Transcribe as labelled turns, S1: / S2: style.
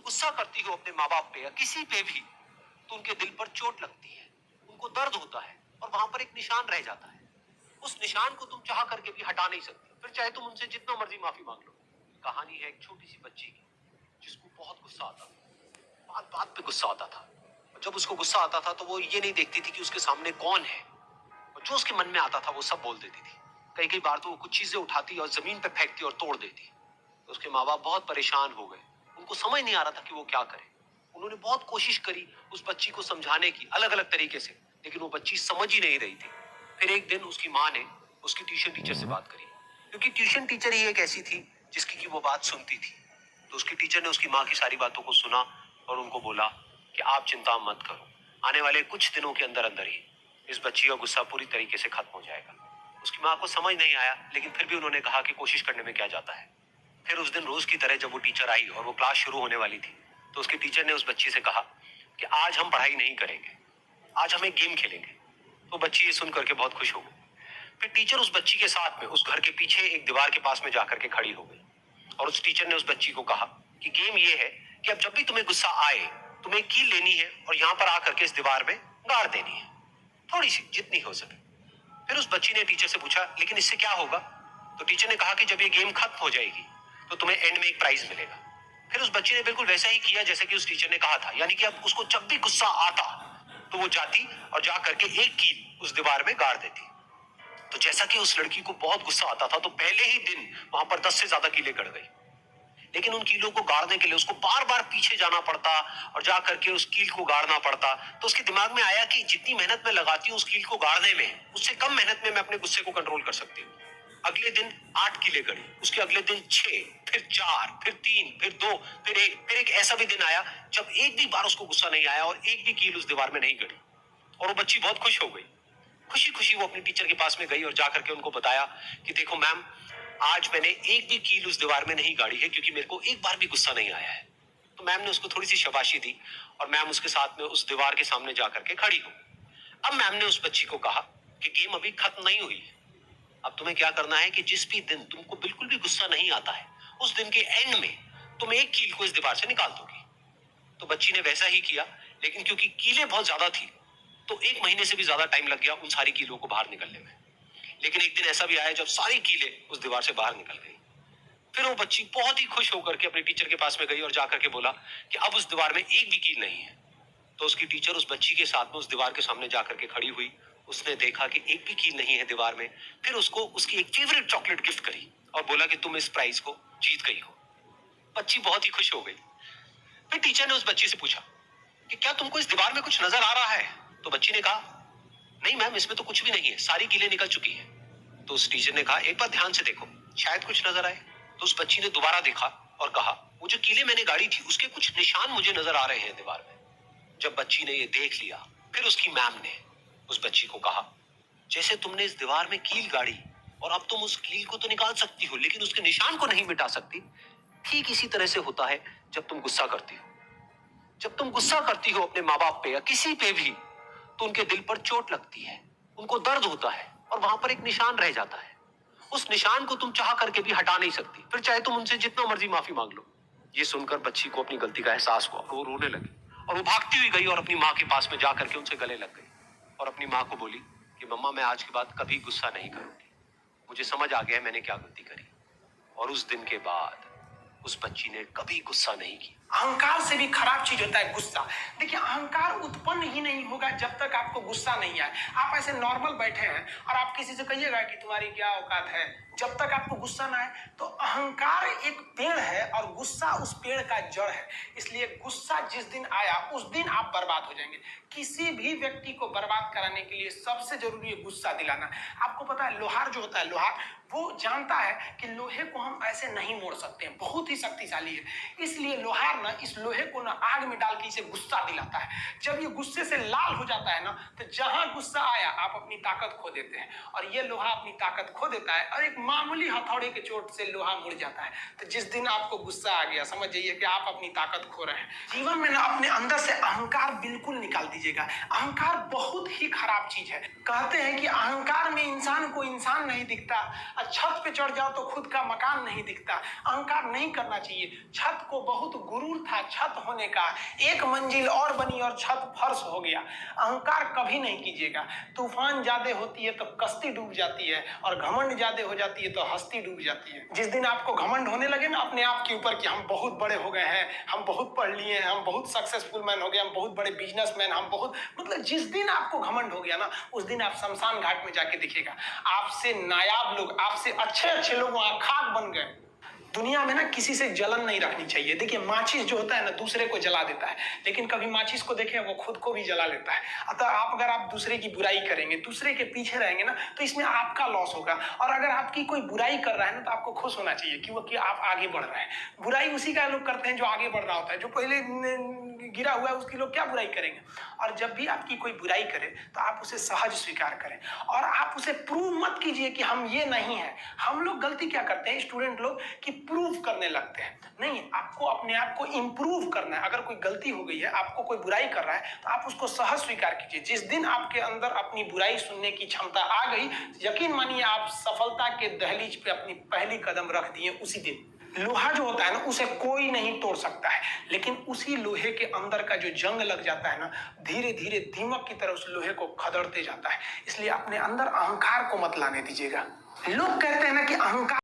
S1: गुस्सा करती हो अपने माँ बाप पे या किसी पे भी, तो उनके दिल पर चोट लगती है, उनको दर्द होता है और वहां पर एक निशान रह जाता है। उस निशान को तुम चाह करके भी हटा नहीं सकते, फिर चाहे तुम उनसे जितना मर्जी माफी मांग लो। कहानी है एक छोटी सी बच्ची की जिसको बहुत गुस्सा आता था, बात बात पे गुस्सा आता था। और जब उसको गुस्सा आता था तो वो ये नहीं देखती थी कि उसके सामने कौन है, और जो उसके मन में आता था वो सब बोल देती थी। कई कई बार तो वो कुछ चीजें उठाती और जमीन पे फेंकती और तोड़ देती। तो उसके माँ बाप बहुत परेशान हो गए, उनको समझ नहीं आ रहा था कि वो क्या करे। उन्होंने बहुत कोशिश करी उस बच्ची को समझाने की अलग अलग तरीके से, लेकिन वो बच्ची समझ ही नहीं रही थी। फिर एक दिन उसकी माँ ने उसकी ट्यूशन टीचर से बात करी, क्योंकि ट्यूशन टीचर ही एक ऐसी थी जिसकी की वो बात सुनती थी। तो उसकी टीचर ने उसकी माँ की सारी बातों को सुना और उनको बोला कि आप चिंता मत करो, आने वाले कुछ दिनों के अंदर अंदर ही इस बच्ची का गुस्सा पूरी तरीके से खत्म हो जाएगा। उसकी माँ को समझ नहीं आया, लेकिन फिर भी उन्होंने कहा कि कोशिश करने में क्या जाता है। फिर उस दिन रोज की तरह जब वो टीचर आई और वो क्लास शुरू होने वाली थी, तो उसकी टीचर ने उस बच्ची से कहा कि आज हम पढ़ाई नहीं करेंगे, आज हम एक गेम खेलेंगे। तो बच्ची ये सुन करके बहुत खुश हो गई। फिर टीचर उस बच्ची के साथ में उस घर के पीछे एक दीवार के पास में जाकर के खड़ी हो गई, और उस टीचर ने उस बच्ची को कहा कि गेम ये है कि अब जब भी तुम्हें गुस्सा आए, तुम्हें एक कील लेनी है और यहाँ पर आकर के इस दीवार में गाड़ देनी है, थोड़ी सी जितनी हो सके। फिर उस बच्ची ने टीचर से पूछा लेकिन इससे क्या होगा। तो टीचर ने कहा कि जब ये गेम खत्म हो जाएगी तो तुम्हें एंड में एक प्राइज मिलेगा। फिर उस बच्ची ने बिल्कुल वैसा ही किया जैसे कि उस टीचर ने कहा था, यानी कि अब उसको जब भी गुस्सा आता तो वो जाती और जा करके एक कील उस दीवार में गाड़ देती। तो जैसा कि उस लड़की को बहुत गुस्सा आता था, तो पहले ही दिन वहां पर 10 से ज्यादा कीलें गड़ गई। लेकिन उन कीलों को गाड़ने के लिए उसको बार बार पीछे जाना पड़ता और जा करके उस कील को गाड़ना पड़ता। तो उसके दिमाग में आया कि जितनी मेहनत मैं लगाती हूँ उस कील को गाड़ने में, उससे कम मेहनत में मैं अपने गुस्से को कंट्रोल कर सकती हूँ। अगले दिन 8 कीलें गड़ी, उसके अगले दिन 6, फिर 4, फिर 3, फिर 2, फिर 1। फिर एक ऐसा भी दिन आया जब एक भी बार उसको गुस्सा नहीं आया और एक भी कील उस दीवार में नहीं गड़ी, और वो बच्ची बहुत खुश हो गई। खुशी खुशी वो अपनी टीचर के पास में गई और जाकर के उनको बताया कि देखो मैम, आज मैंने एक भी कील उस दीवार में नहीं गाड़ी है क्योंकि मेरे को एक बार भी गुस्सा नहीं आया है। तो मैम ने उसको थोड़ी सी शाबाशी दी और मैम उसके साथ में उस दीवार के सामने जाकर के खड़ी हो। अब मैम ने उस बच्ची को कहा कि गेम अभी खत्म नहीं हुई है, अब तुम्हें क्या करना है कि जिस भी दिन तुमको बिल्कुल भी गुस्सा नहीं आता है, उस दिन के एंड में तुम एक कील को इस दीवार से निकाल दोगी। तो बच्ची ने वैसा ही किया, लेकिन क्योंकि कीलें बहुत ज्यादा थी तो 1 महीने से भी ज्यादा टाइम लग गया उन सारी कीलों को बाहर निकलने में। लेकिन एक दिन ऐसा भी आया जब सारी कीलें उस दीवार से बाहर निकल गई। फिर वो बच्ची बहुत ही खुश होकर के अपने टीचर के पास में गई और जाकर के बोला कि अब उस दीवार में एक भी कील नहीं है। तो उसकी टीचर उस बच्ची के साथ में उस दीवार के सामने जाकर के खड़ी हुई। उसने देखा कि एक भी कील नहीं है दीवार में। फिर उसको उसकी एक फेवरेट चॉकलेट गिफ्ट करी और बोला कि तुम इस प्राइज को जीत गई हो। बच्ची बहुत ही खुश हो गई। फिर टीचर ने उस बच्ची से पूछा कि क्या तुमको इस दीवार में कुछ नजर आ रहा है। तो बच्ची ने कहा नहीं मैम, इसमें तो कुछ भी नहीं है, सारी कीलें निकल चुकी है। तो उस टीचर ने कहा एक बार ध्यान से देखो, शायद कुछ नजर आए। तो उस बच्ची ने दोबारा देखा और कहा वो जो कीलें मैंने गाड़ी थी उसके कुछ निशान मुझे नजर आ रहे हैं दीवार में। जब बच्ची ने ये देख लिया, फिर उसकी मैम ने उस बच्ची को कहा जैसे तुमने इस दीवार में कील गाड़ी और अब तुम उस कील को तो निकाल सकती हो लेकिन उसके निशान को नहीं मिटा सकती, ठीक इसी तरह से होता है जब तुम गुस्सा करती हो। जब तुम गुस्सा करती हो अपने माँ बाप पे या किसी पे भी, तो उनके दिल पर चोट लगती है, उनको दर्द होता है और वहां पर एक निशान रह जाता है। उस निशान को तुम चाह करके भी हटा नहीं सकती, फिर चाहे तुम उनसे जितना मर्जी माफी मांग लो। ये सुनकर बच्ची को अपनी गलती का एहसास हुआ और वो रोने लगी और वो भागती हुई गई और अपनी माँ के पास में जाकर के उनसे गले लग गई और अपनी माँ को बोली कि मम्मा, मैं आज के बाद कभी गुस्सा नहीं करूंगी, मुझे समझ आ गया मैंने क्या गलती करी। और उस दिन के बाद उस बच्ची ने कभी गुस्सा नहीं किया।
S2: अहंकार से भी खराब चीज होता है गुस्सा। देखिए, अहंकार उत्पन्न ही नहीं होगा जब तक आपको गुस्सा नहीं आए। आप ऐसे नॉर्मल बैठे हैं और आप किसी से कहिएगा कि तुम्हारी क्या औकात है, जब तक आपको गुस्सा ना आए। तो अहंकार एक पेड़ है और गुस्सा उस पेड़ का जड़ है। इसलिए गुस्सा जिस दिन आया उस दिन आप बर्बाद हो जाएंगे। किसी भी व्यक्ति को बर्बाद कराने के लिए सबसे जरूरी है गुस्सा दिलाना। आपको पता है, लोहार जो होता है, लोहार वो जानता है कि लोहे को हम ऐसे नहीं मोड़ सकते हैं, बहुत ही शक्तिशाली है। इसलिए लोहार ना इस लोहे को ना आग में डाल के इसे गुस्सा दिलाता है। जब ये गुस्से से लाल हो जाता है ना, तो जहां गुस्सा आया आप अपनी ताकत खो देते हैं। और ये लोहा अपनी ताकत खो देता है और एक मामूली हथौड़े के चोट से लोहा मुड़ जाता है। तो जिस दिन आपको गुस्सा आ गया, समझ जाइए कि आप अपनी ताकत खो रहे हैं। जीवन में ना अपने अंदर से अहंकार बिल्कुल निकाल दीजिएगा। अहंकार बहुत ही खराब चीज है। कहते हैं कि अहंकार में इंसान को इंसान नहीं दिखता, और छत पे चढ़ जाओ तो खुद का मकान नहीं दिखता। अहंकार नहीं करना चाहिए। छत को बहुत गुरूर था छत होने का, एक मंजिल और बनी और छत फर्श हो गया। अहंकार कभी नहीं कीजिएगा। तूफान ज्यादा होती है तो कश्ती डूब जाती है, और घमंड ज्यादा हो जाती है तो हस्ती डूब जाती है। जिस दिन आपको घमंड होने लगे ना अपने आप के ऊपर कि हम बहुत बड़े हो गए हैं, हम बहुत पढ़ लिए हैं, हम बहुत सक्सेसफुल मैन हो गए, हम बहुत बड़े बिजनेसमैन, हम बहुत, मतलब जिस दिन आपको घमंड हो गया ना, उस दिन आप शमशान घाट में जाके दिखेगा आपसे नायाब लोग, आपसे अच्छे अच्छे लोग वहां खाक बन गए। दुनिया में ना किसी से जलन नहीं रखनी चाहिए। देखिए माचिस जो होता है ना दूसरे को जला देता है, लेकिन कभी माचिस को देखे वो खुद को भी जला लेता है। अतः अगर आप दूसरे की बुराई करेंगे, दूसरे के पीछे रहेंगे ना, तो इसमें आपका लॉस होगा। और अगर आपकी कोई बुराई कर रहा है ना, तो आपको खुश होना चाहिए कि आप आगे बढ़ रहे हैं। बुराई उसी का लोग करते हैं जो आगे बढ़ रहा होता है। जो पहले गिरा हुआ है उसकी लोग क्या बुराई करेंगे। और जब भी आपकी कोई बुराई करे तो आप उसे सहज स्वीकार करें, और आप उसे प्रूव मत कीजिए कि हम ये नहीं है। हम लोग गलती क्या करते हैं स्टूडेंट लोग, कि प्रूव करने लगते हैं। नहीं, आपको अपने आप को इंप्रूव करना है। अगर कोई गलती हो गई है, आपको कोई बुराई कर रहा है, तो आप उसको सहज स्वीकार कीजिए। जिस दिन आपके अंदर अपनी बुराई सुनने की क्षमता आ गई, यकीन मानिए आप सफलता के दहलीज पे अपनी पहली कदम रख दिए उसी दिन। लोहा जो होता है ना उसे कोई नहीं तोड़ सकता है, लेकिन उसी लोहे के अंदर का जो जंग लग जाता है ना, धीरे धीरे दीमक की तरह उस लोहे को खदड़ते जाता है। इसलिए अपने अंदर अहंकार को मत लाने दीजिएगा। लोग कहते हैं ना कि अहंकार